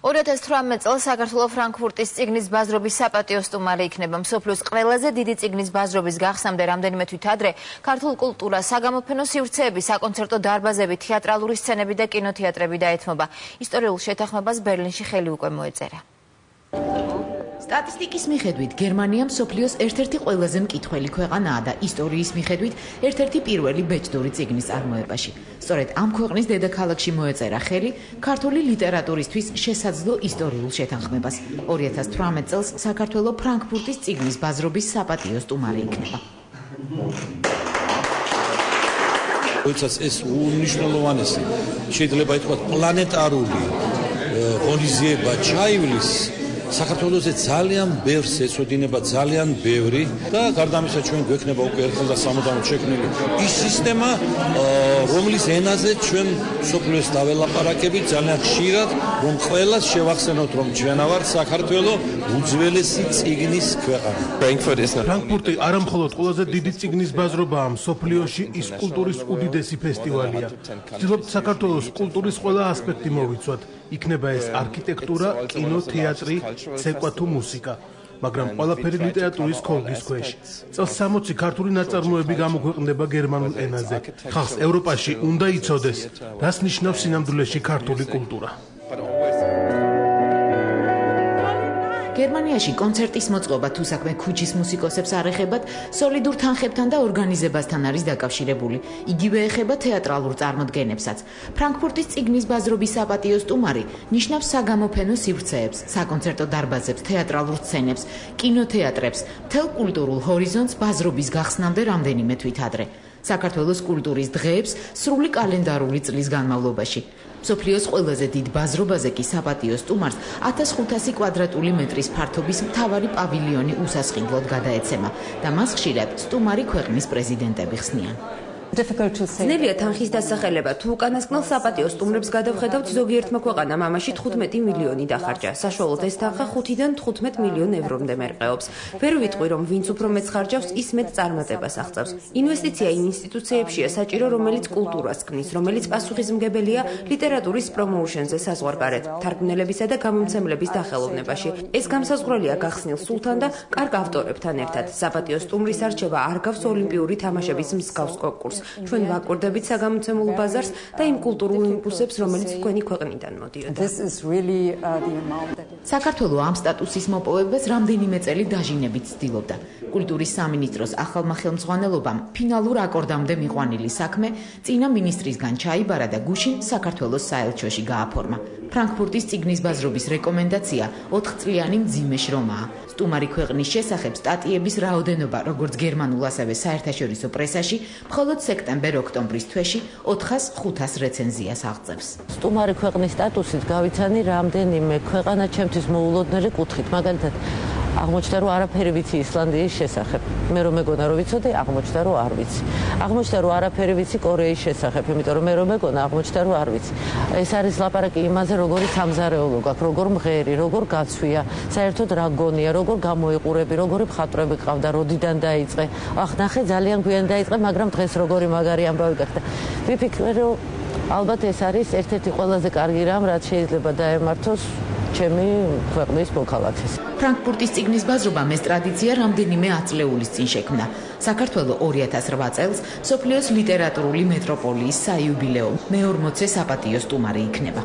2018 წელს საქართველოს ფრანკფურტის წიგნის ბაზრობის საპატიო სტუმარი იქნება. მსოფლიოს ყველაზე დიდი წიგნის ბაზრობის გახსნამდე რამდენიმე თვით ადრე ქართულ კულტურას საგამოფენო სივრცეები, საკონცერტო დარბაზები, თეატრალური სცენები და კინოთეატრები დაეთმობა. ისტორიულ შეთანხმებას ბერლინში ხელი უკვე მოეწერა. სტატისტიკის მიხედვით გერმანია მსოფლიოს ერთ-ერთი ყველაზე მკითხველი ქვეყანაა და ისტორიის მიხედვით ერთ-ერთი პირველი ბეჭდური წიგნის წარმოებაში. სწორედ ამ ქვეყნის დედაქალაქში მოეწერა ხელი ქართული ლიტერატურისთვის შესაძლო ისტორიულ შეთანხმებას. 2018 წელს საქართველოს ფრანკფურტის წიგნის ბაზრობის საპატიო სტუმარი იქნება. ეს უნიშნელოვანესი შეიძლება ითქვას პლანეტარული ღონისძიება ჩაივლის საქართველოზე ძალიან ბევრს ეწოდინება, ძალიან ბევრი და გარდა ამისა ჩვენ გვექნება უკვე ერთხელ და სამუდამოდ შექმნილი ის სისტემა, რომლის ენაზე ჩვენ მსოფლიოს დაველაპარაკებით ძალიან ხშირად, რომ ყველას შევახსენოთ, რომ ჩვენ ვართ საქართველოს უძველესი წიგნის ქვეყანა. ფრანკფურტი არა მხოლოდ ყველაზე დიდი წიგნის ბაზრობაა მსოფლიოში, ის კულტურის უდიდესი ფესტივალია. ვცდილობთ საქართველოს კულტურის ყველა ასპექტი მოვიცვათ. იქნება ეს არქიტექტურა, კინო, თეატრი, ცეკვა თუ მუსიკა, მაგრამ ყველაფერი ლიტერატურის ქოლგის ქვეშ. წელს 60 ქართული ნაწარმოები გამოქვეყნდება გერმანულ ენაზე. ხალხს ევროპაში უნდა იცოდეს, რას ნიშნავს სინამდვილეში ქართული კულტურა. გერმანიაში კონცერტის მოწყობა თუ საქმე ქუჩის მუსიკოსებს არ ეხებათ, სოლიდურ თანხებთან და ორგანიზებასთან არის დაკავშირებული. იგივე ეხება თეატრალურ წარმოდგენებსაც. ფრანკფურტის წიგნის ბაზრობის საპატიო სტუმარი ნიშნავს საგამოფენო სივრცეებს, საკონცერტო დარბაზებს, თეატრალურ სცენებს, კინოთეატრებს, მთელ კულტურულ ჰორიზონტს ბაზრობის გახსნამდე რამდენიმე თვით ადრე. საქართველოს კულტურის დღეებს სრული კალენდარული წლის განმავლობაში. მსოფლიოს ყველაზე დიდ ბაზრობაზე კი საპატიო სტუმარს 1500 კვადრატული მეტრის ფართობის მთავარი პავილიონი უსასყიდლოდ გადაეცემა და მას ხშირად სტუმარი ქვეყნის პრეზიდენტები ხსნიან. ძნელია თანხის დასახელება, თუ უკანასკნელ საპატიო სტუმრებს გადავხედავთ, ზოგიერთმა ქვეყანამ ამაში 15 მილიონი დახარჯა. საშუალოდ ეს თანხა 5-დან 15 მილიონ ევრომდე მერყეობს. ვერ ვიტყვი, რომ ვინც უფრო მეც ხარჯავს, ის მეტ წარმატებას აღწევს. ინვესტიცია იმ ინსტიტუციებშია საჭირო, რომელიც კულტურას ქმნის, რომელიც პასუხისმგებელია ლიტერატურის პრომოუშენზე საზღვარგარეთ, თარგმნელებისა და გამომცემლების დახელოვნებაში. ეს გამსაზღვრელია გახსნილ სულთან და კარგ ავტორებთან ერთად. საპატიო სტუმრის არჩევა არ გავს ოლიმპიური თამაშების მსგავს კონკურსს. ჩვენ ვაკვირდებით საგამოცემულ ბაზარს და იმ კულტურულ იმპულსებს, რომელიც თქვენი ქვეყნიდან მოდიოდა. საქართველოს ამ სტატუსის მოპოვებას რამდენიმე წელი დაჟინებით ცდილობდა. კულტურის სამინისტროს ახალმა ხელმძღვანელობამ ფინალურ აკორდამდე მიყვანილი საქმე წინა მინისტრისგან ჩაიბარა და გუშინ საქართველოს საელჩოში გააფორმა. ფრანკფურტის წიგნის ბაზრობის რეკომენდაცია 4 წლიანი მძიმე შრომაა. სტუმარი ქვეყნის შესახებ სტატიების რაოდენობა, როგორც გერმანულ, ასევე საერთაშორისო პრესაში, მხოლოდ სექტემბერ-ოქტომბრის თვეში 400-500 რეცენზიას აღწევს. სტუმარი ქვეყნის სტატუსით გავიცანი რამდენიმე ქვეყანა ჩემთვის მოულოდნელი კუთხით, მაგალითად აღმოჩნდა, რომ არაფერი ვიცი ისლანდიის შესახებ. მე რომ მეგონა რომ ვიცოდი, აღმოჩნდა, რომ არ ვიცი. აღმოჩნდა, რომ არაფერი ვიცი კორეის შესახებ, იმიტომ რომ მე რომ მეგონა, აღმოჩნდა, რომ არ ვიცი. ეს არის ლაპარაკი იმაზე, როგორი სამზარეულო გაქვს, როგორ მღერი, როგორ გაცვია, საერთოდ რა გონია, როგორ გამოიყურები, როგორი მხატვრები ყავდა, როდიდან დაიწყე. ახ, ნახე, ძალიან გვიან დაიწყე, მაგრამ დღეს როგორი მაგარი ამბავი გახდა. ვიფიქრე, რომ ალბათ ეს არის ერთ-ერთი ყველაზე კარგი რამ, რაც შეიძლება დაემართოს ჩემი ქვეყნის მოქალაქეს. ფრანკფურტის წიგნის ბაზრობამ ეს ტრადიცია რამდენიმე ათწლეულის წინ შექმნა. საქართველოს 2008 წელს მსოფლიოს ლიტერატურული მეტროპოლიის საიუბილეო მე-40 საპატიო სტუმარი იქნება.